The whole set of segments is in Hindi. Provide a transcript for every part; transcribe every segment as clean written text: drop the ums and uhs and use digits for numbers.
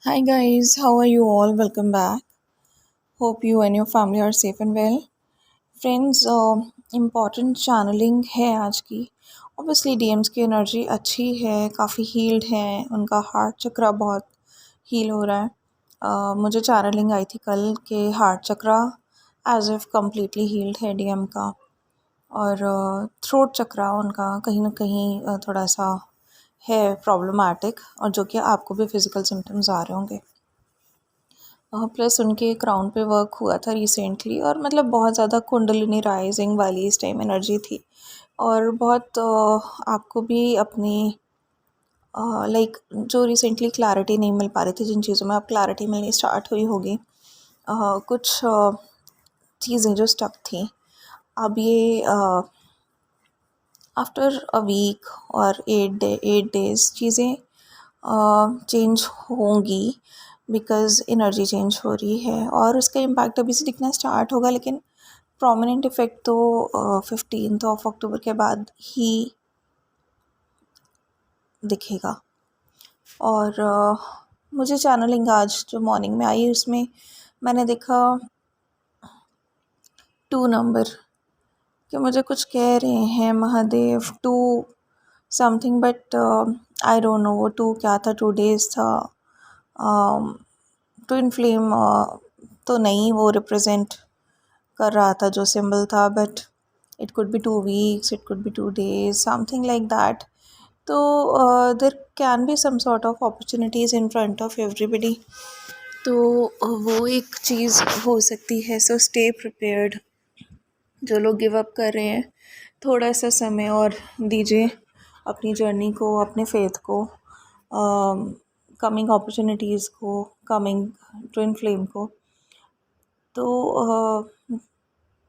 Hi guys, how are you all? Welcome back. Hope you and your family are safe and well. Friends important channelling है आज की। ऑब्वियसली डीएम्स की एनर्जी अच्छी है, काफ़ी हील्ड है, उनका हार्ट चक्रा बहुत हील हो रहा है। मुझे चैनलिंग आई थी कल के heart chakra as if completely healed है डीएम का। और थ्रोट चक्रा उनका कहीं ना कहीं थोड़ा सा है प्रॉब्लमैटिक, और जो कि आपको भी फिज़िकल सिम्टम्स आ रहे होंगे। प्लस उनके क्राउन पे वर्क हुआ था रिसेंटली, और मतलब बहुत ज़्यादा कुंडलिनी राइजिंग वाली इस टाइम एनर्जी थी। और बहुत आपको भी अपनी लाइक जो रिसेंटली क्लैरिटी नहीं मिल पा रही थी, जिन चीज़ों में अब क्लैरिटी मिलनी स्टार्ट हुई होगी, कुछ चीज़ें जो स्टक थी, अब ये आफ्टर अ वीक और 8 डेज़ चीज़ें चेंज होंगी, बिकॉज़ एनर्जी चेंज हो रही है और उसका इम्पैक्ट अभी से दिखना स्टार्ट होगा। लेकिन प्रोमिनेंट इफ़ेक्ट तो 15 अक्टूबर के बाद ही दिखेगा। और मुझे चैनलिंग आज जो मॉर्निंग में आई, उसमें मैंने देखा 2 नंबर, कि मुझे कुछ कह रहे हैं Mahadev to something, but I don't know वो टू क्या था। 2 डेज़ था। ट्विन फ्लेम तो नहीं वो रिप्रेजेंट कर रहा था जो सिंबल था, but it could be 2 weeks, it could be 2 days, something like that. तो there can be some sort of opportunities in front of everybody. तो वो एक चीज़ हो सकती है। So stay prepared. जो लोग गिव अप कर रहे हैं, थोड़ा सा समय और दीजिए अपनी जर्नी को, अपने फेथ को, कमिंग अपॉर्चुनिटीज़ को, कमिंग ट्विन फ्लेम को। तो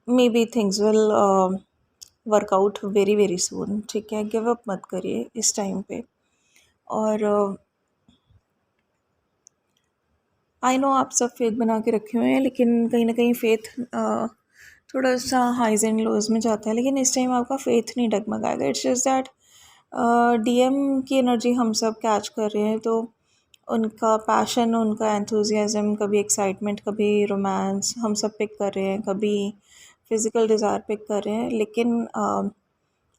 may be things will work out very very soon. ठीक है, गिव अप मत करिए इस टाइम पे। और आई नो आप सब फेथ बना के रखे हुए हैं, लेकिन कहीं ना कहीं फेथ थोड़ा सा हाइज एंड लोज में जाता है। लेकिन इस टाइम आपका फेथ नहीं डगमगाएगा। इट्स जस्ट दैट डीएम की एनर्जी हम सब कैच कर रहे हैं, तो उनका पैशन, उनका एंथुजियाज़म, कभी एक्साइटमेंट, कभी रोमांस हम सब पिक कर रहे हैं, कभी फिज़िकल डिज़ायर पिक कर रहे हैं। लेकिन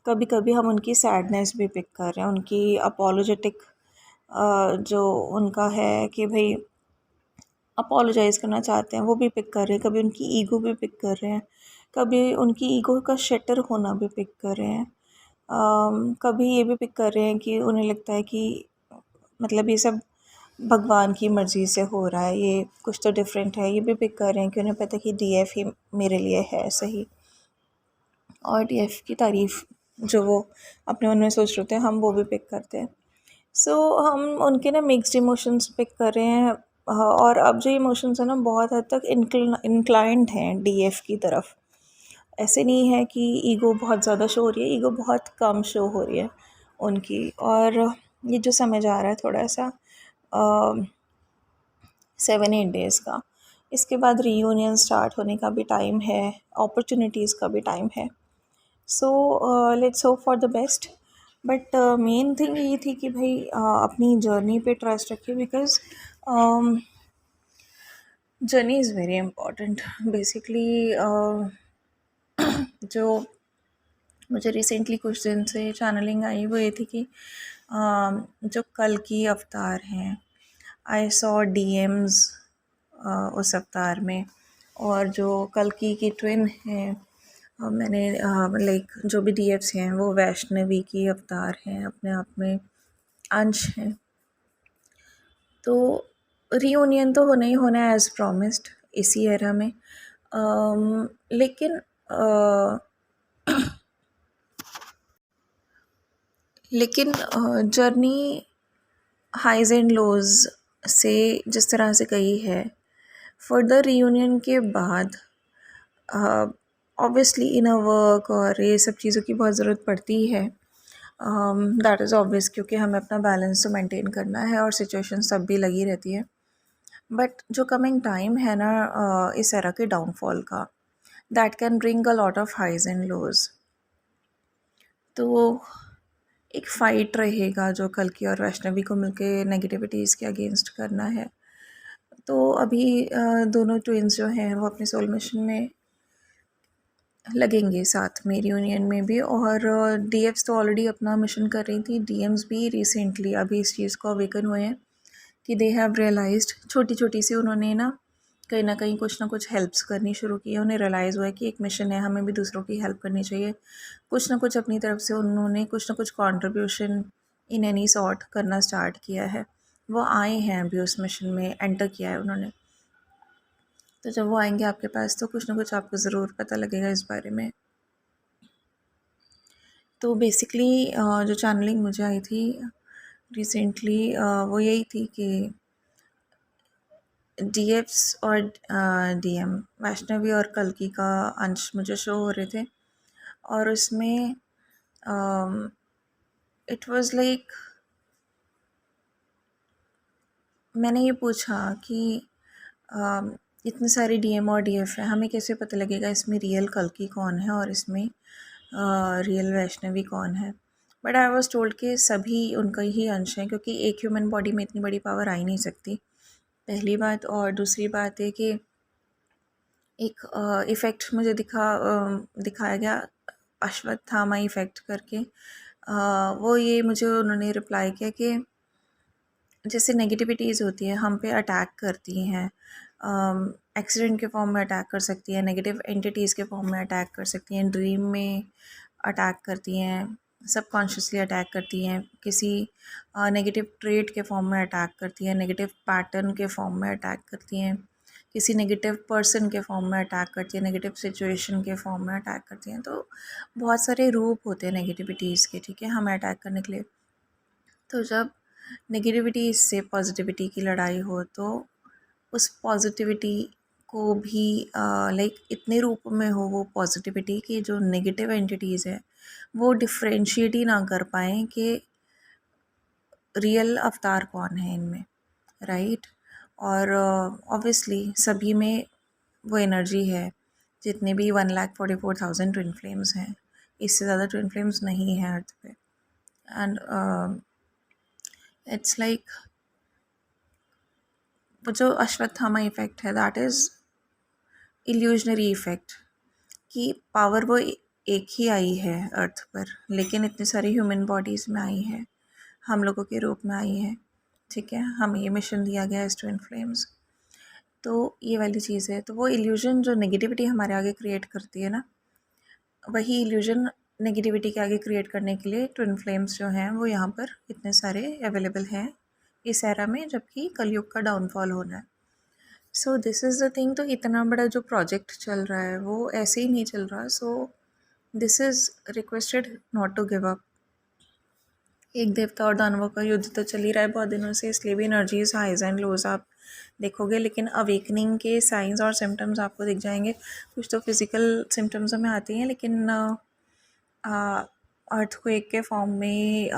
कभी कभी हम उनकी सैडनेस भी पिक कर रहे हैं, उनकी अपोलोजेटिक जो उनका है कि भाई अपोलोजाइज़ करना चाहते हैं, वो भी पिक कर रहे हैं। कभी उनकी ईगो भी पिक कर रहे हैं, कभी उनकी ईगो का शटर होना भी पिक कर रहे हैं। कभी ये भी पिक कर रहे हैं कि उन्हें लगता है कि मतलब ये सब भगवान की मर्ज़ी से हो रहा है, ये कुछ तो डिफरेंट है। ये भी पिक कर रहे हैं कि उन्हें पता है कि डीएफ ही मेरे लिए है सही। और डीएफ की तारीफ़ जो वो अपने मन में सोच रहे थे, हम वो भी पिक करते हैं। सो हम उनके ना मिक्स्ड इमोशंस पिक कर रहे हैं। और अब जो इमोशंस हैं ना, बहुत हद तक इंक्लाइंड हैं डीएफ की तरफ। ऐसे नहीं है कि ईगो बहुत ज़्यादा शो हो रही है, ईगो बहुत कम शो हो रही है उनकी। और ये जो समय जा रहा है थोड़ा सा 7-8 डेज़ का, इसके बाद रीयूनियन स्टार्ट होने का भी टाइम है, अपॉर्चुनिटीज़ का भी टाइम है। So let's hope for the best. But main thing ये थी कि भाई अपनी जर्नी पे ट्रस्ट रखिए, because journey is very important. Basically जो मुझे रिसेंटली कुछ दिन से चैनलिंग आई, वो ये थी कि जो कल की अवतार हैं, आई सॉ डीएम्स उस अवतार में। और जो कल की ट्विन हैं, मैंने लाइक जो भी डीएफ्स हैं वो वैष्णवी की अवतार हैं, अपने आप में अंश हैं। तो रीयूनियन तो होना ही होना है एज़ प्रॉमिस्ड इसी एरा में। लेकिन जर्नी हाइज एंड लोज से जिस तरह से गई है, फर्दर रीयूनियन के बाद ऑब्वियसली इनर वर्क और ये सब चीज़ों की बहुत ज़रूरत पड़ती है। दैट इज़ ऑब्वियस, क्योंकि हमें अपना बैलेंस तो मेंटेन करना है और सिचुएशन सब भी लगी रहती है। बट जो कमिंग टाइम है ना इस एरा के डाउनफॉल का, that can bring a lot of highs and lows. तो एक फ़ाइट रहेगा जो कल की और वैष्णवी को मिलके नेगेटिविटीज़ के अगेंस्ट करना है। तो अभी दोनों ट्विन्स जो हैं वो अपने सोल मिशन में लगेंगे साथ में रियूनियन में भी। और डीएफ्स तो ऑलरेडी अपना मिशन कर रही थी, डीएम्स भी रिसेंटली अभी इस चीज़ को अवेकन हुए हैं कि दे हैव रियलाइज्ड, छोटी छोटी सी उन्होंने ना कहीं कुछ ना कुछ हेल्प्स करनी शुरू की है। उन्हें रियलाइज़ हुआ है कि एक मिशन है, हमें भी दूसरों की हेल्प करनी चाहिए। कुछ ना कुछ अपनी तरफ से उन्होंने कुछ ना कुछ कंट्रीब्यूशन इन एनी सॉर्ट करना स्टार्ट किया है। वो आए हैं अभी उस मिशन में, एंटर किया है उन्होंने। तो जब वो आएंगे आपके पास तो कुछ ना कुछ आपको ज़रूर पता लगेगा इस बारे में। तो बेसिकली जो चैनलिंग मुझे आई थी रिसेंटली वो यही थी कि डीएफ्स और डीएम वैष्णवी और कल्कि का अंश मुझे शो हो रहे थे। और उसमें इट वाज लाइक, मैंने ये पूछा कि इतने सारे डीएम और डीएफ है, हमें कैसे पता लगेगा इसमें रियल कल्कि कौन है और इसमें रियल वैष्णवी कौन है। बट आई वॉज टोल्ड कि सभी उनका ही अंश है, क्योंकि एक ह्यूमन बॉडी में इतनी बड़ी पावर आ ही नहीं सकती, पहली बात। और दूसरी बात है कि एक इफ़ेक्ट मुझे दिखाया गया अश्वत्थामा इफ़ेक्ट करके। वो ये मुझे उन्होंने रिप्लाई किया कि जैसे नेगेटिविटीज़ होती है हम पे अटैक करती हैं, एक्सीडेंट के फॉर्म में अटैक कर सकती है, नेगेटिव एंटिटीज़ के फॉर्म में अटैक कर सकती हैं, ड्रीम में अटैक करती हैं, सबकॉन्शियसली अटैक करती हैं, किसी नेगेटिव ट्रेट के फॉर्म में अटैक करती हैं, नेगेटिव पैटर्न के फॉर्म में अटैक करती हैं, किसी नेगेटिव पर्सन के फॉर्म में अटैक करती है, नेगेटिव सिचुएशन के फॉर्म में अटैक करती हैं। तो बहुत सारे रूप होते हैं नेगेटिविटीज़ के, ठीक है, हमें अटैक करने के लिए। तो जब नेगेटिविटी से पॉजिटिविटी की लड़ाई हो तो उस पॉजिटिविटी को भी लाइक इतने रूप में हो वो पॉजिटिविटी कि जो नेगेटिव एंटिटीज़ है वो डिफ्रेंशिएट ही ना कर पाएँ कि रियल अवतार कौन है इनमें, राइट। और ऑब्वियसली सभी में वो एनर्जी है, जितने भी 1,44,000 ट्विन फ्लेम्स हैं, इससे ज़्यादा ट्विन फ्लेम्स नहीं हैं अर्थ पे। एंड इट्स लाइक वो जो अश्वत्थामा इफ़ेक्ट है दैट इज़ इल्यूजनरी इफ़ेक्ट, कि पावर वो एक ही आई है अर्थ पर, लेकिन इतनी सारी ह्यूमन बॉडीज़ में आई है, हम लोगों के रूप में आई है, ठीक है। हमें ये मिशन दिया गया है ट्विन फ्लेम्स। तो ये वाली चीज़ है। तो वो इल्यूजन जो नेगेटिविटी हमारे आगे क्रिएट करती है ना, वही इल्यूजन नेगेटिविटी के आगे क्रिएट करने के लिए ट्विन फ्लेम्स जो हैं वो यहाँ पर इतने सारे अवेलेबल हैं इस एरा में, जबकि कलयुग का डाउनफॉल होना है। सो दिस इज़ द थिंग। तो इतना बड़ा जो प्रोजेक्ट चल रहा है वो ऐसे ही नहीं चल रहा। So this is requested not to give up. एक देवता और दानवों का युद्ध तो चल ही रहा है बहुत दिनों से, इसलिए भी एनर्जीज हाइज एंड लोज आप देखोगे। लेकिन अवेकनिंग के साइंस और सिम्टम्स आपको दिख जाएंगे। कुछ तो फिज़िकल सिम्टम्स हमें आती हैं, लेकिन अर्थक्वेक के फॉर्म में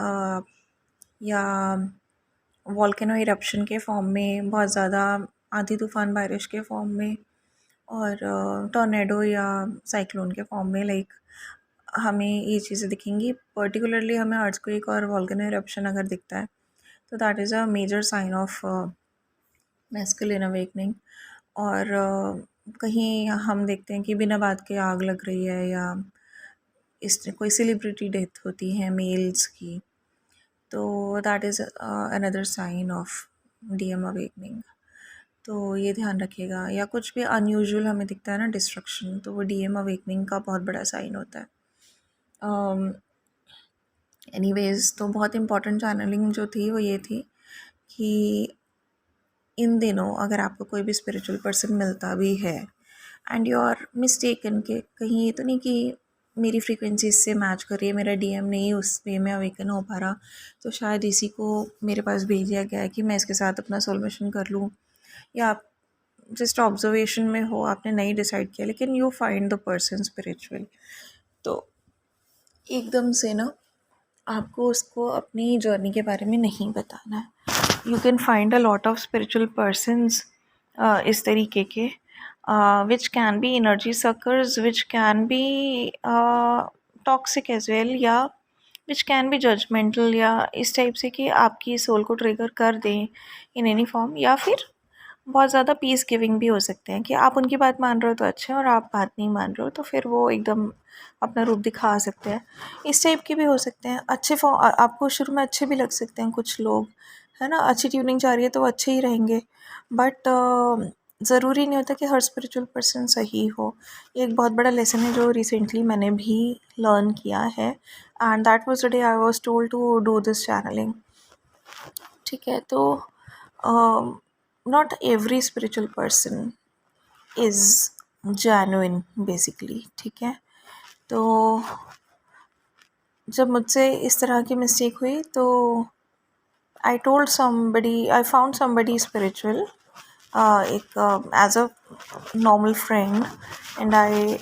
या वॉल्केनो इरप्शन के फॉर्म में, बहुत ज़्यादा आंधी तूफान बारिश के फॉर्म में, और टॉर्नेडो या साइक्लोन के फॉर्म में, लाइक हमें ये चीज़ें दिखेंगी। पर्टिकुलरली हमें अर्थक्वेक और वॉल्केनो इरप्शन अगर दिखता है तो that is a major sign of masculine awakening. और कहीं हम देखते हैं कि बिना बात के आग लग रही है, या इस कोई सेलिब्रिटी डेथ होती है मेल्स की, तो that is another sign of DM awakening. तो ये ध्यान रखिएगा। या कुछ भी अनयूजुअल हमें दिखता है ना, डिस्ट्रक्शन, तो वो डीएम अवेकनिंग का बहुत बड़ा साइन होता है। एनीवेज, तो बहुत इम्पॉर्टेंट चैनलिंग जो थी वो ये थी कि इन दिनों अगर आपको कोई भी स्पिरिचुअल पर्सन मिलता भी है एंड यू आर मिस्टेकन के, कहीं ये तो नहीं कि मेरी फ्रीक्वेंसी इससे मैच कर रही है, मेरा डीएम नहीं उस वे में अवेकन हो पा रहा, तो शायद इसी को मेरे पास भेज दिया गया है कि मैं इसके साथ अपना सोल मिशन कर लूँ। या आप जस्ट ऑब्जर्वेशन में हो, आपने नहीं डिसाइड किया, लेकिन you find the person spiritual, तो एकदम से ना आपको उसको अपनी जर्नी के बारे में नहीं बताना है। You can find a lot of spiritual persons इस तरीके के, which can be energy suckers, which can be toxic as well, या विच कैन बी जजमेंटल, या इस टाइप से कि आपकी सोल को ट्रिगर कर दें इन एनी फॉर्म, या फिर बहुत ज़्यादा पीस गिविंग भी हो सकते हैं कि आप उनकी बात मान रहे हो तो अच्छा है, और आप बात नहीं मान रहे हो तो फिर वो एकदम अपना रूप दिखा सकते हैं। इस टाइप के भी हो सकते हैं। अच्छे आपको शुरू में अच्छे भी लग सकते हैं कुछ लोग, है ना, अच्छी ट्यूनिंग जा रही है तो वो अच्छे ही रहेंगे, बट ज़रूरी नहीं होता कि हर स्पिरिचुअल पर्सन सही हो। ये एक बहुत बड़ा लेसन है जो रिसेंटली मैंने भी लर्न किया है, and that was the day I was told to do this channelling. ठीक है, तो not every spiritual person is genuine basically. ठीक है, तो जब मुझसे इस तरह की मिस्टेक हुई तो I told somebody, I found somebody spiritual, एक as a normal friend, and I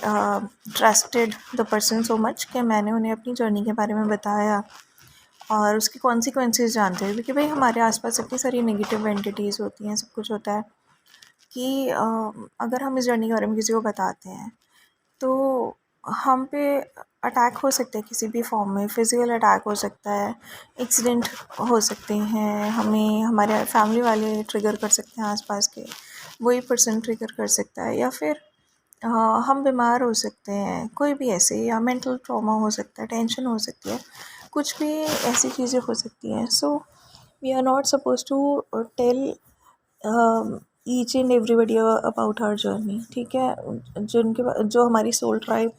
trusted the person so much कि मैंने उन्हें अपनी जर्नी के बारे में बताया और उसकी कॉन्सिक्वेंसेस जानते हुए, क्योंकि भाई हमारे आसपास इतनी सारी नेगेटिव एंटिटीज़ होती हैं, सब कुछ होता है कि अगर हम इस जर्नी के बारे में किसी को बताते हैं तो हम पे अटैक हो सकता है किसी भी फॉर्म में। फिज़िकल अटैक हो सकता है, एक्सीडेंट हो सकते हैं, हमें हमारे फैमिली वाले ट्रिगर कर सकते हैं, आसपास के वही पर्सन ट्रिगर कर सकता है, या फिर हम बीमार हो सकते हैं, कोई भी ऐसे, या मेंटल ट्रॉमा हो सकता है, टेंशन हो सकती है, कुछ भी ऐसी चीज़ें हो सकती हैं। So we are not suppose to tell each and everybody about our journey. ठीक है, जो हमारी सोल ट्राइब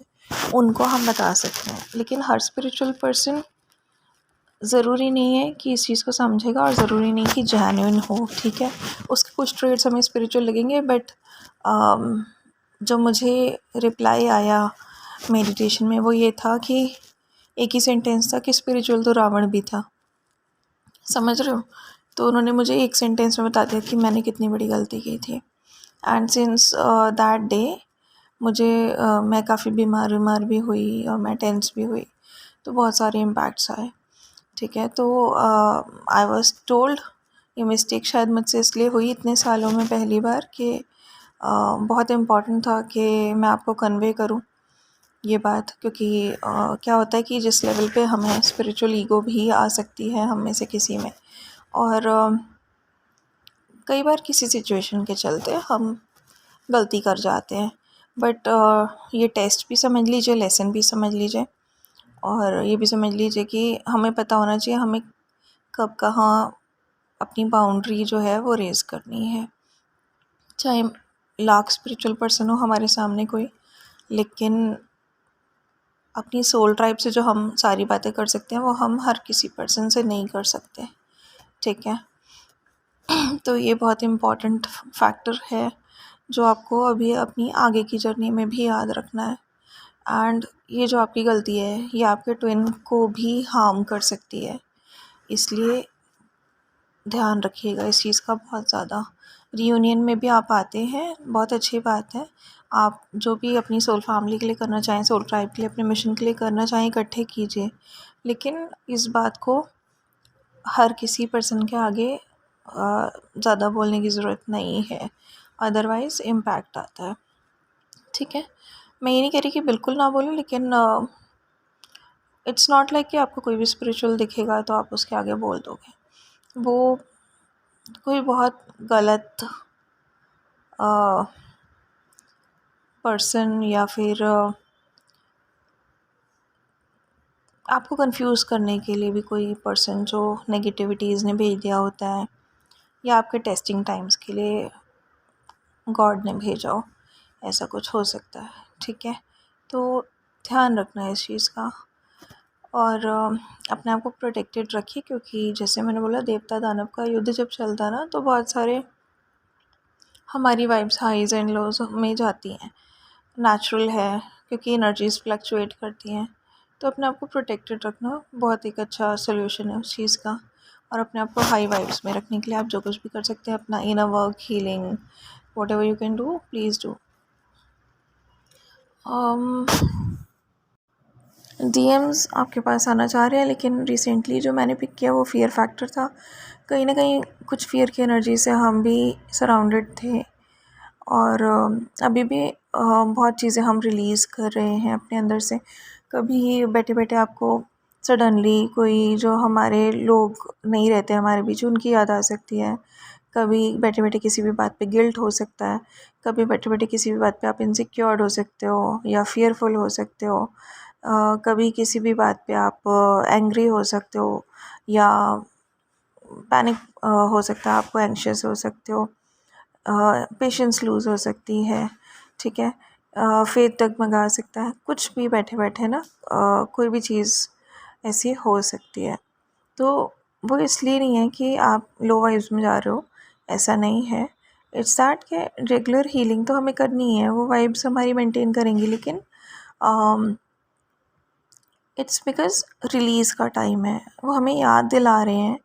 उनको हम बता सकते हैं, लेकिन हर स्पिरिचुअल पर्सन ज़रूरी नहीं है कि इस चीज़ को समझेगा, और ज़रूरी नहीं कि जेन्युइन हो। ठीक है, उसके कुछ ट्रेड्स हमें स्पिरिचुअल लगेंगे, बट जो मुझे रिप्लाई आया मेडिटेशन में वो ये था कि एक ही सेंटेंस था कि स्पिरिचुअल तो रावण भी था। समझ रहे हो? तो उन्होंने मुझे एक सेंटेंस में बता दिया कि मैंने कितनी बड़ी गलती की थी। एंड सिंस दैट डे मुझे मैं काफ़ी बीमार भी हुई और मैं टेंस भी हुई, तो बहुत सारे इम्पैक्ट्स आए। ठीक है, तो आई वाज टोल्ड, ये मिस्टेक शायद मुझसे इसलिए हुई इतने सालों में पहली बार कि बहुत इम्पॉर्टेंट था कि मैं आपको कन्वे करूं ये बात, क्योंकि क्या होता है कि जिस लेवल पे हमें स्पिरिचुअल ईगो भी आ सकती है हम में से किसी में, और कई बार किसी सिचुएशन के चलते हम गलती कर जाते हैं, बट ये टेस्ट भी समझ लीजिए, लेसन भी समझ लीजिए, और ये भी समझ लीजिए कि हमें पता होना चाहिए हमें कब कहाँ अपनी बाउंड्री जो है वो रेज़ करनी है। चाहे लाख स्पिरिचुअल पर्सन हो हमारे सामने कोई, लेकिन अपनी सोल ट्राइब से जो हम सारी बातें कर सकते हैं वो हम हर किसी पर्सन से नहीं कर सकते। ठीक है, तो ये बहुत इम्पॉर्टेंट फैक्टर है जो आपको अभी अपनी आगे की जर्नी में भी याद रखना है। एंड ये जो आपकी गलती है ये आपके ट्विन को भी हार्म कर सकती है, इसलिए ध्यान रखिएगा इस चीज़ का बहुत ज़्यादा। रियूनियन में भी आप आते हैं, बहुत अच्छी बात है, आप जो भी अपनी सोल फैमिली के लिए करना चाहें, सोल ट्राइब के लिए, अपने मिशन के लिए करना चाहें, इकट्ठे कीजिए, लेकिन इस बात को हर किसी पर्सन के आगे ज़्यादा बोलने की ज़रूरत नहीं है, अदरवाइज़ इम्पैक्ट आता है। ठीक है, मैं ये नहीं कह रही कि बिल्कुल ना बोलो, लेकिन इट्स नॉट लाइक कि आपको कोई भी स्पिरिचुअल दिखेगा तो आप उसके आगे बोल दोगे। वो कोई बहुत गलत पर्सन, या फिर आपको कंफ्यूज करने के लिए भी कोई पर्सन जो नेगेटिविटीज़ ने भेज दिया होता है, या आपके टेस्टिंग टाइम्स के लिए गॉड ने भेजा हो, ऐसा कुछ हो सकता है। ठीक है, तो ध्यान रखना है इस चीज़ का, और अपने आप को प्रोटेक्टेड रखिए, क्योंकि जैसे मैंने बोला देवता दानव का युद्ध जब चलता है ना, तो बहुत सारे हमारी वाइब्स हाईज एंड लोज में जाती हैं, नेचुरल है, क्योंकि एनर्जीज फ्लक्चुएट करती हैं। तो अपने आप को प्रोटेक्टेड रखना बहुत एक अच्छा सोल्यूशन है उस चीज़ का, और अपने आप को हाई वाइब्स में रखने के लिए आप जो कुछ भी कर सकते हैं, अपना inner work, healing, what ever you can do, please do. DMs आपके पास आना चाह रहे हैं, लेकिन रिसेंटली जो मैंने पिक किया वो फियर फैक्टर था। कहीं ना कहीं कुछ फियर की एनर्जी से हम भी सराउंडेड थे, और अभी भी बहुत चीज़ें हम रिलीज़ कर रहे हैं अपने अंदर से। कभी बैठे बैठे आपको सडनली कोई जो हमारे लोग नहीं रहते हमारे बीच, उनकी याद आ सकती है। कभी बैठे बैठे किसी भी बात पे गिल्ट हो सकता है, कभी बैठे बैठे किसी भी बात पे आप इनसिक्योर्ड हो सकते हो या फियरफुल हो सकते हो, कभी किसी भी बात पे आप एंग्री हो सकते हो या पैनिक हो सकता है, आपको एंग्शियस हो सकते हो, पेशेंस लूज़ हो सकती है, ठीक है, फेथ डगमगा सकता है, कुछ भी बैठे बैठे ना कोई भी चीज़ ऐसी हो सकती है। तो वो इसलिए नहीं है कि आप लो वाइब्स में जा रहे हो, ऐसा नहीं है। इट्स दैट कि रेगुलर हीलिंग तो हमें करनी है, वो वाइब्स हमारी मेंटेन करेंगी, लेकिन इट्स बिकॉज़ रिलीज़ का टाइम है। वो हमें याद दिला रहे हैं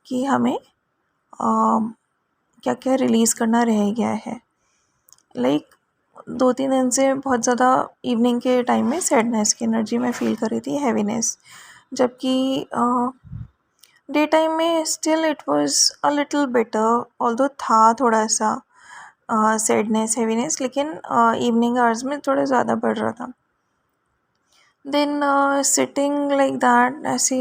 कि हमें क्या क्या रिलीज़ करना रह गया है। लाइक 2-3 दिन से बहुत ज़्यादा इवनिंग के टाइम में सैडनेस की एनर्जी मैं फ़ील कर रही थी, हैवीनेस, जबकि डे टाइम में still it was a little better, although था थोड़ा सा सैडनेस हैवीनेस, लेकिन इवनिंग आवर्स में थोड़ा ज़्यादा बढ़ रहा था। देन सिटिंग लाइक दैट ऐसे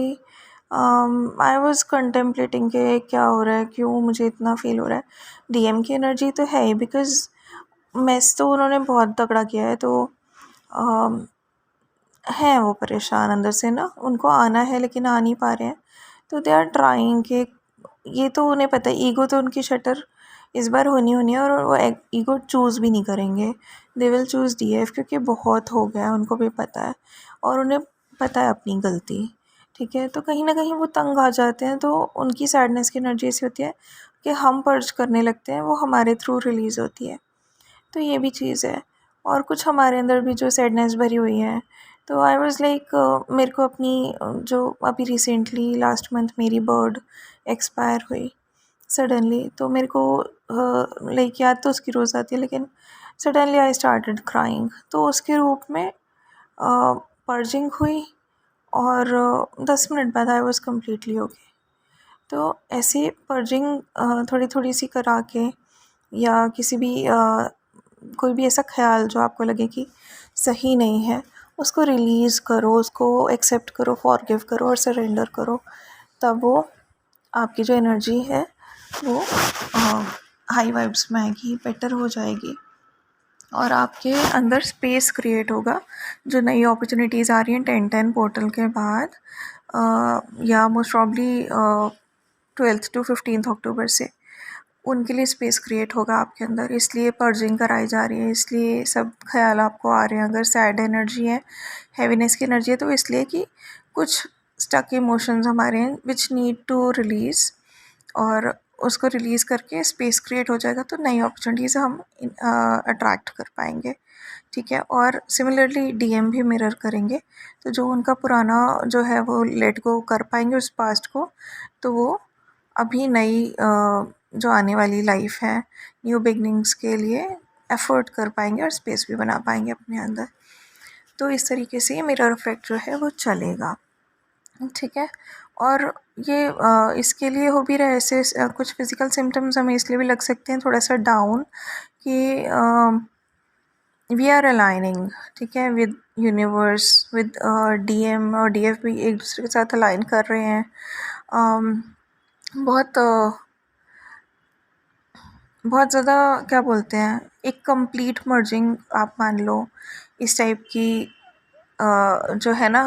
आई वाज कंटेम्पलेटिंग कि क्या हो रहा है, क्यों मुझे इतना फील हो रहा है। डीएम की एनर्जी तो है ही, बिकॉज मेस तो उन्होंने बहुत तगड़ा किया है, तो हैं वो परेशान अंदर से ना, उनको आना है लेकिन आ नहीं पा रहे हैं, तो दे आर ट्राइंग कि ये तो उन्हें पता है, ईगो तो उनकी शटर इस बार होनी है, और वो ईगो चूज़ भी नहीं करेंगे, दे विल चूज़ डीएफ, क्योंकि बहुत हो गया है, उनको भी पता है और उन्हें पता है अपनी गलती, ठीक है। तो कहीं ना कहीं वो तंग आ जाते हैं, तो उनकी सैडनेस की एनर्जी ऐसी होती है कि हम पर्ज करने लगते हैं, वो हमारे थ्रू रिलीज़ होती है। तो ये भी चीज़ है, और कुछ हमारे अंदर भी जो सैडनेस भरी हुई है। तो आई वाज लाइक मेरे को अपनी जो अभी रिसेंटली लास्ट मंथ मेरी बर्ड एक्सपायर हुई सडनली, तो मेरे को लाइक याद तो उसकी रोज़ आती है, लेकिन सडनली आई स्टार्टेड क्राइंग, तो उसके रूप में पर्जिंग हुई, और 10 मिनट बाद आई वाज कम्प्लीटली ओके। तो ऐसे पर्जिंग थोड़ी थोड़ी सी करा के, या किसी भी कोई भी ऐसा ख्याल जो आपको लगे कि सही नहीं है, उसको रिलीज़ करो, उसको एक्सेप्ट करो, फॉरगिव करो और सरेंडर करो, तब वो आपकी जो एनर्जी है वो हाई वाइब्स में आएगी, बेटर हो जाएगी, और आपके अंदर स्पेस क्रिएट होगा। जो नई अपॉर्चुनिटीज़ आ रही हैं 10-10 पोर्टल के बाद, या most probably 12th to 15th अक्टूबर से, उनके लिए स्पेस क्रिएट होगा आपके अंदर, इसलिए पर्जिंग कराई जा रही है, इसलिए सब ख्याल आपको आ रहे हैं। अगर सैड एनर्जी है, हैवीनेस की एनर्जी है, तो इसलिए कि कुछ स्टक इमोशंस हमारे हैं विच नीड टू रिलीज़, और उसको रिलीज़ करके स्पेस क्रिएट हो जाएगा, तो नई अपॉर्चुनिटीज़ हम अट्रैक्ट कर पाएंगे, ठीक है। और सिमिलरली डीएम भी मिरर करेंगे, तो जो उनका पुराना जो है वो लेट गो कर पाएंगे उस पास्ट को, तो वो अभी नई जो आने वाली लाइफ है, न्यू बिगनिंग्स के लिए एफर्ट कर पाएंगे और स्पेस भी बना पाएंगे अपने अंदर। तो इस तरीके से ये मिरर इफेक्ट जो है वो चलेगा, ठीक है। और ये इसके लिए हो भी रहा है, ऐसे कुछ फिज़िकल सिम्टम्स हमें इसलिए भी लग सकते हैं थोड़ा सा डाउन, कि वी आर अलाइनिंग, ठीक है, विद यूनिवर्स, विद डीएम और डीएफ भी एक दूसरे के साथ अलाइन कर रहे हैं। बहुत बहुत ज़्यादा क्या बोलते हैं, एक कंप्लीट मर्जिंग आप मान लो, इस टाइप की जो है ना,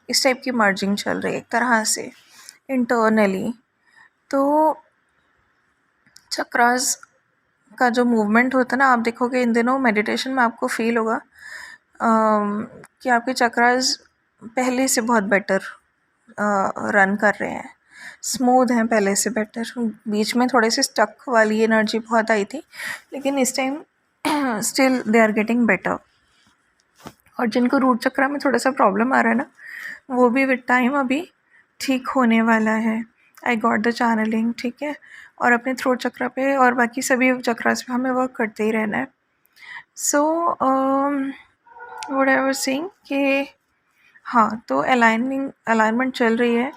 इस टाइप की मर्जिंग चल रही है एक तरह से इंटरनली। तो चक्रास का जो मूवमेंट होता है ना, आप देखोगे इन दिनों मेडिटेशन में आपको फील होगा कि आपके चक्रास पहले से बहुत बेटर रन कर रहे हैं, स्मूथ हैं पहले से बेटर। बीच में थोड़े से स्टक वाली एनर्जी बहुत आई थी, लेकिन इस time still they are getting better. और जिनको रूट चक्रा में थोड़ा सा प्रॉब्लम आ रहा है ना, वो भी विद टाइम अभी ठीक होने वाला है। आई गॉट द चैनलिंग, ठीक है। और अपने थ्रोट चक्रा पे और बाकी सभी चक्रास पे हमें वर्क करते ही रहना है। So what I was saying कि हाँ, तो अलाइनमेंट चल रही है,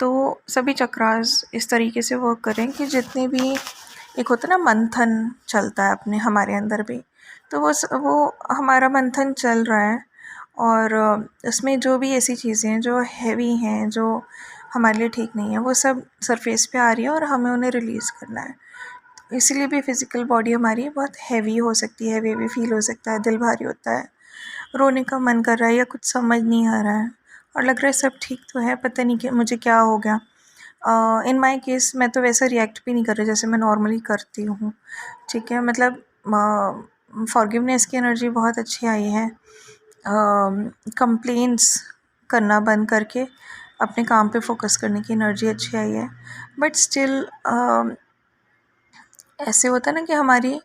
तो सभी चक्रास इस तरीके से वर्क करें कि जितने भी, एक होता है ना मंथन चलता है अपने हमारे अंदर भी, तो वो हमारा मंथन चल रहा है, और इसमें जो भी ऐसी चीज़ें हैं जो हैवी हैं, जो हमारे लिए ठीक नहीं है, वो सब सरफेस पे आ रही है और हमें उन्हें रिलीज़ करना है। तो इसीलिए भी फिज़िकल बॉडी हमारी बहुत हैवी हो सकती है, हेवी फील हो सकता है, दिल भारी होता है, रोने का मन कर रहा है या कुछ समझ नहीं आ रहा है और लग रहा है सब ठीक तो है, पता नहीं कि मुझे क्या हो गया। इन माय केस मैं तो वैसा रिएक्ट भी नहीं कर रही जैसे मैं नॉर्मली करती हूँ, ठीक है। मतलब फॉरगिवनेस की एनर्जी बहुत अच्छी आई है। कंप्लेंट्स करना बंद करके अपने काम पे फोकस करने की एनर्जी अच्छी आई है। बट स्टिल ऐसे होता है ना कि हमारी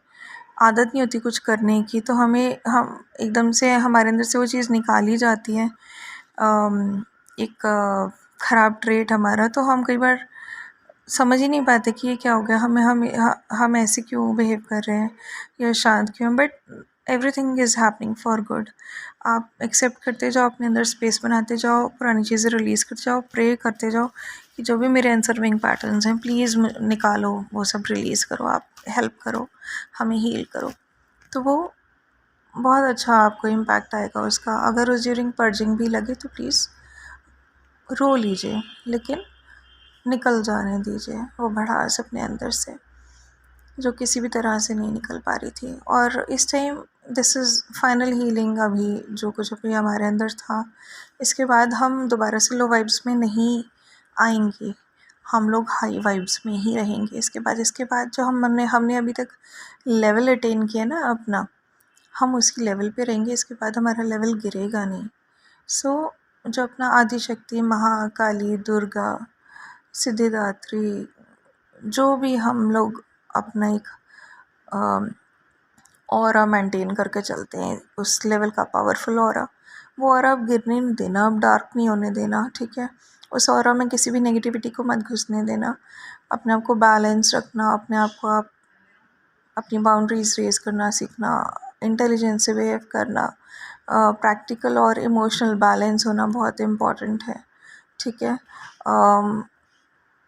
आदत नहीं होती कुछ करने की, तो हम एकदम से हमारे अंदर से वो चीज़ निकाली जाती है, एक ख़राब ट्रेट हमारा, तो हम कई बार समझ ही नहीं पाते कि ये क्या हो गया, हम ऐसे क्यों बिहेव कर रहे हैं या शांत क्यों। But everything is happening for good. आप एक्सेप्ट करते जाओ, अपने अंदर स्पेस बनाते जाओ, पुरानी चीज़ें रिलीज़ करते जाओ, प्रे करते जाओ कि जो भी मेरे अनसर्विंग पैटर्न्स हैं प्लीज़ निकालो, वो सब रिलीज़ करो, आप हेल्प करो, हमें हील करो। तो वो बहुत अच्छा आपको इम्पैक्ट आएगा उसका। अगर उस ड्यूरिंग पर्जिंग भी लगे तो प्लीज़ रो लीजिए, लेकिन निकल जाने दीजिए वो भड़ास अपने अंदर से जो किसी भी तरह से नहीं निकल पा रही थी। और इस time this is final healing. अभी जो कुछ अभी हमारे अंदर था, इसके बाद हम दोबारा से लो वाइब्स में नहीं आएंगे, हम लोग हाई वाइब्स में ही रहेंगे। इसके बाद जो हमने अभी तक लेवल अटेन किया ना अपना, हम उसी लेवल पे रहेंगे। इसके बाद हमारा लेवल गिरेगा नहीं। सो जो अपना आदिशक्ति, महाकाली, दुर्गा, सिद्धिदात्री, जो भी हम लोग अपना एक ऑरा मेंटेन करके चलते हैं, उस लेवल का पावरफुल ऑरा, वो ऑरा अब गिरने नहीं देना, अब डार्क नहीं होने देना, ठीक है। उस ऑरा में किसी भी नेगेटिविटी को मत घुसने देना, अपने आप को बैलेंस रखना, अपने आप को आप अपनी बाउंड्रीज रेज करना सीखना, इंटेलिजेंस से बिहेव करना, प्रैक्टिकल और इमोशनल बैलेंस होना बहुत इम्पॉर्टेंट है, ठीक है।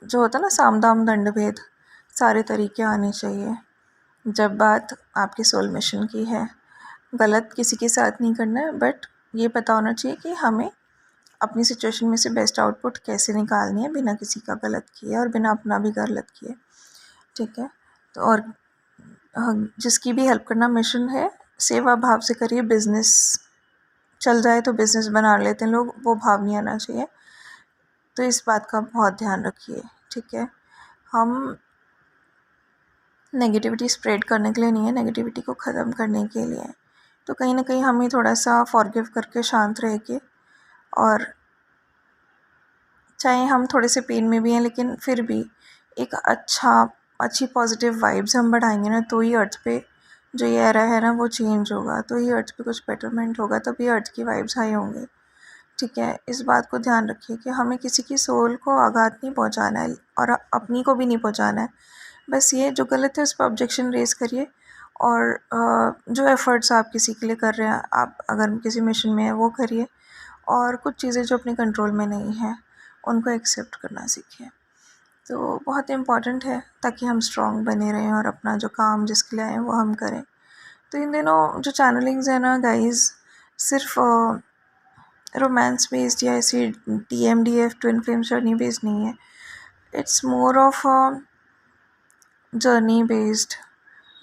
जो होता है ना साम दाम दंड भेद, सारे तरीके आने चाहिए जब बात आपके सोल मिशन की है। गलत किसी के साथ नहीं करना है, बट ये पता होना चाहिए कि हमें अपनी सिचुएशन में से बेस्ट आउटपुट कैसे निकालनी है बिना किसी का गलत किए और बिना अपना भी गलत किए, ठीक है। तो और जिसकी भी हेल्प करना मिशन है, सेवा भाव से करिए। बिजनेस चल जाए तो बिजनेस बना लेते हैं लोग, वो भाव नहीं आना चाहिए। तो इस बात का बहुत ध्यान रखिए, ठीक है। हम नेगेटिविटी स्प्रेड करने के लिए नहीं है, नेगेटिविटी को ख़त्म करने के लिए। तो कहीं ना कहीं हमें थोड़ा सा फॉरगिव करके शांत रह के, और चाहे हम थोड़े से पेन में भी हैं लेकिन फिर भी एक अच्छी पॉजिटिव वाइब्स हम बढ़ाएंगे ना, तो ही अर्थ पे जो ये एरा है ना वो चेंज होगा, तो ही अर्थ पे कुछ बेटरमेंट होगा, तभी अर्थ की वाइब्स हाई होंगे, ठीक है। इस बात को ध्यान रखिए कि हमें किसी की सोल को आघात नहीं पहुंचाना है और अपनी को भी नहीं पहुंचाना है। बस ये जो गलत है उस पर ऑब्जेक्शन रेज़ करिए, और जो एफ़र्ट्स आप किसी के लिए कर रहे हैं, आप अगर किसी मिशन में है वो करिए, और कुछ चीज़ें जो अपने कंट्रोल में नहीं है उनको एक्सेप्ट करना सीखिए। तो बहुत इम्पॉर्टेंट है ताकि हम स्ट्रॉन्ग बने रहें और अपना जो काम जिसके लिए आए हैं वो हम करें। तो इन दिनों जो चैनलिंग्स है ना गाइस, सिर्फ रोमांस बेस्ड या ऐसी TMDF twin flame journey based नहीं है, it's more of journey based,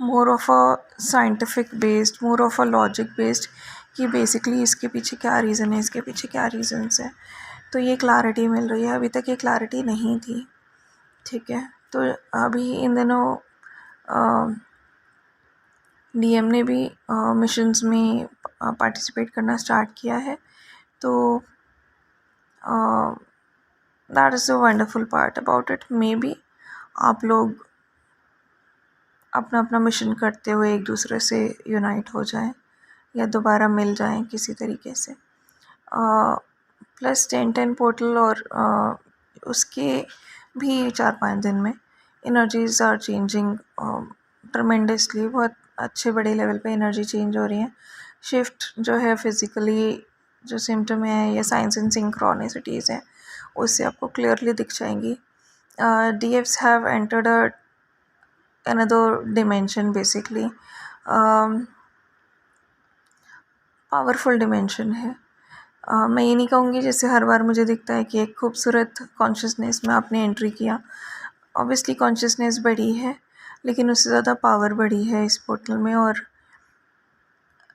more of a scientific based, more of a logic based, कि बेसिकली इसके पीछे क्या रीज़न है, इसके पीछे क्या रीज़न्स है। तो ये क्लैरिटी मिल रही है, अभी तक ये क्लैरिटी नहीं थी, ठीक है। तो अभी इन दिनों DM ने भी मिशंस में पार्टिसिपेट करना स्टार्ट किया है। तो that is the wonderful part about it. May be आप लोग अपना अपना मिशन करते हुए एक दूसरे से यूनाइट हो जाएं या दोबारा मिल जाएं किसी तरीके से। +10 पोर्टल और उसके भी 4-5 दिन में एनर्जीज आर चेंजिंग ट्रमेंडसली। बहुत अच्छे बड़े लेवल पे एनर्जी चेंज हो रही है। शिफ्ट जो है फिज़िकली जो सिम्टम है या साइंस एंड सिंक्रोनिसिटीज़ हैं उससे आपको क्लियरली दिख जाएंगी। DFs have entered another dimension basically, powerful dimension है। मैं ये नहीं कहूँगी जैसे हर बार मुझे दिखता है कि एक खूबसूरत कॉन्शियसनेस में आपने एंट्री किया। ऑब्वियसली कॉन्शियसनेस बड़ी है, लेकिन उससे ज़्यादा पावर बड़ी है इस पोर्टल में। और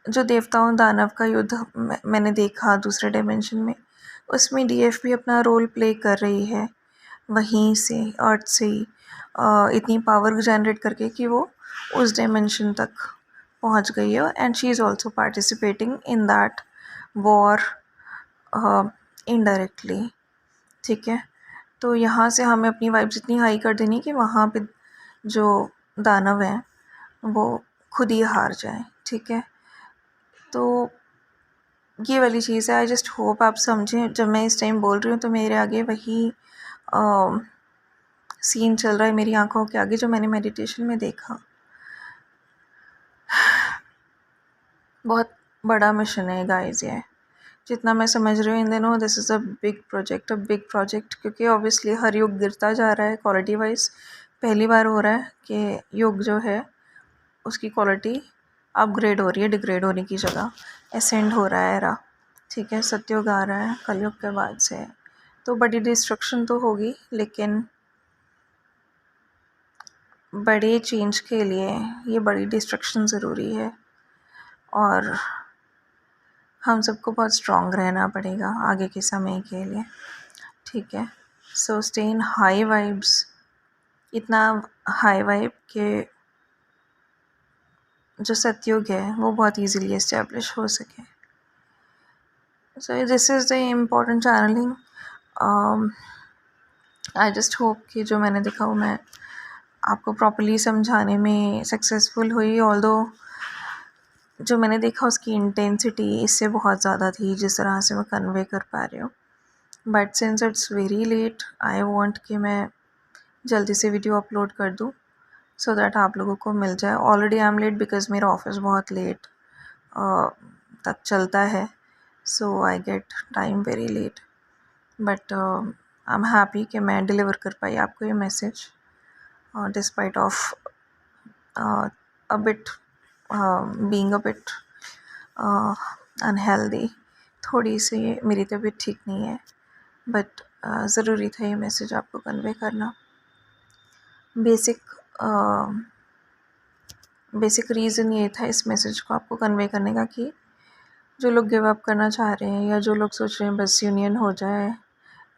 जो देवताओं दानव का युद्ध मैंने देखा दूसरे डायमेंशन में, उसमें डीएफ भी अपना रोल प्ले कर रही है वहीं से, अर्थ से ही इतनी पावर जनरेट करके कि वो उस डायमेंशन तक पहुंच गई है। And she is also participating in that war indirectly. ठीक है, तो यहाँ से हमें अपनी वाइब्स इतनी हाई कर देनी कि वहाँ पे जो दानव हैं वो खुद ही हार जाए। ठीक है, तो ये वाली चीज़ है। आई जस्ट होप आप समझें, जब मैं इस टाइम बोल रही हूँ तो मेरे आगे वही सीन चल रहा है मेरी आंखों के आगे जो मैंने मेडिटेशन में देखा। बहुत बड़ा मिशन है गाइस ये, जितना मैं समझ रही हूँ इन दिनों। This is a big project, क्योंकि ऑब्वियसली हर युग गिरता जा रहा है क्वालिटी वाइज। पहली बार हो रहा है कि युग जो है उसकी क्वालिटी अपग्रेड हो रही है डिग्रेड होने की जगह, एसेंड हो रहा है एरा। ठीक है, सतयुग आ रहा है कलयुग के बाद से, तो बड़ी डिस्ट्रक्शन तो होगी, लेकिन बड़े चेंज के लिए ये बड़ी डिस्ट्रक्शन ज़रूरी है। और हम सबको बहुत स्ट्रॉन्ग रहना पड़ेगा आगे के समय के लिए। ठीक है, so stay in high vibes, इतना हाई वाइब के जो सतयुग है वो बहुत इजीली एस्टेब्लिश हो सके। So this is the important channelling. I just hope कि जो मैंने देखा वो मैं आपको प्रॉपर्ली समझाने में सक्सेसफुल हुई। ऑल्दो जो मैंने देखा उसकी इंटेंसिटी इससे बहुत ज़्यादा थी जिस तरह से मैं कन्वे कर पा रही हूँ। But since it's very late, I want कि मैं जल्दी से वीडियो अपलोड कर दूँ सो दैट आप लोगों को मिल जाए। Already I am late because मेरा ऑफिस बहुत लेट तक चलता है, so I get time very late. But I am happy कि मैं डिलीवर कर पाई आपको ये message despite of a bit being a bit unhealthy. थोड़ी सी मेरी तबीयत ठीक नहीं है, बट ज़रूरी था ये मैसेज आपको कन्वे करना। बेसिक रीज़न ये था इस मैसेज को आपको कन्वे करने का कि जो लोग गिव अप करना चाह रहे हैं या जो लोग सोच रहे हैं बस यूनियन हो जाए,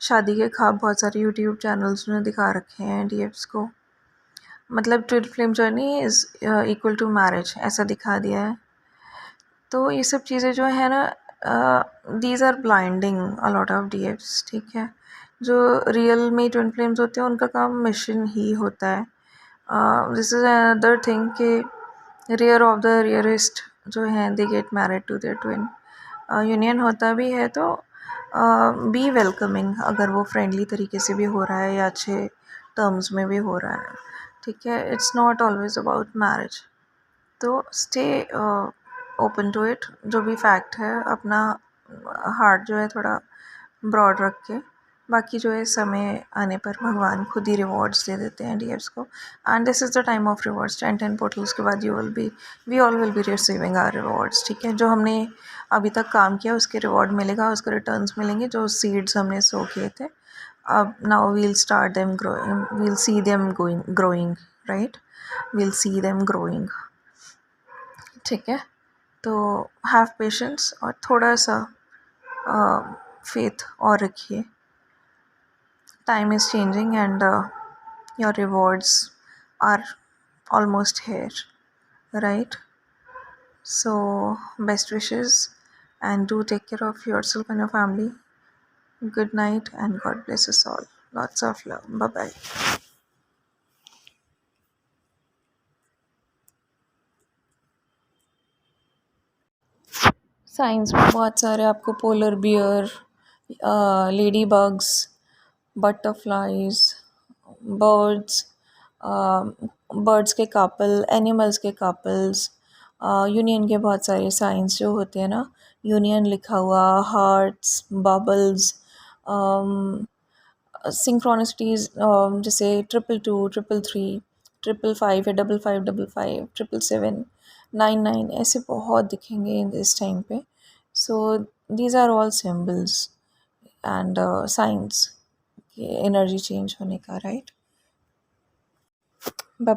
शादी के ख्वाब बहुत सारे यूट्यूब चैनल्स ने दिखा रखे हैं डीएफ्स को, मतलब twin flame journey is equal to marriage ऐसा दिखा दिया है। तो ये सब चीज़ें जो है ना, these are blinding a lot of डीएफ्स। ठीक है, जो रियल में ट्विन फ्लेम्स होते हैं उनका काम मिशन ही होता है। दिस इज़ अनदर थिंग कि रेयर ऑफ द रेयरेस्ट जो हैं they get married to their twin. Union होता भी है तो बी वेलकमिंग, अगर वो फ्रेंडली तरीके से भी हो रहा है या अच्छे टर्म्स में भी हो रहा है। ठीक है, it's not always about marriage. तो स्टे ओपन टू इट। जो भी फैक्ट है अपना हार्ट जो है थोड़ा ब्रॉड रख के, बाकी जो है समय आने पर भगवान खुद ही रिवॉर्ड्स दे देते हैं डीएफ्स को। And this is the time of rewards. 10 portals के बाद we all will be receiving our rewards. ठीक है, जो हमने अभी तक काम किया उसके रिवॉर्ड मिलेगा, उसके रिटर्न्स मिलेंगे। जो सीड्स हमने सो किए थे, अब now we'll start them growing, we'll see them growing, right, we'll see them growing. ठीक है, तो हैव पेशेंस और थोड़ा सा फेथ और रखिए। Time is changing and your rewards are almost here, right. So best wishes and do take care of yourself and your family. Good night and God bless us all. Lots of love. Bye bye. Science में बहुत सारे आपको polar bear, lady bugs, butterflies, birds, birds के कपल, एनिमल्स के कपल्स, यूनियन के बहुत सारे साइंस जो होते हैं ना, यूनियन लिखा हुआ, हार्ट्स, बबल्स, सिंक्रोनिसिटीज़, जैसे 222, 333, 555 या 5555, 777, 99, ऐसे बहुत दिखेंगे इस टाइम पे। So these are all symbols and signs energy change होने का, राइट? Bye bye.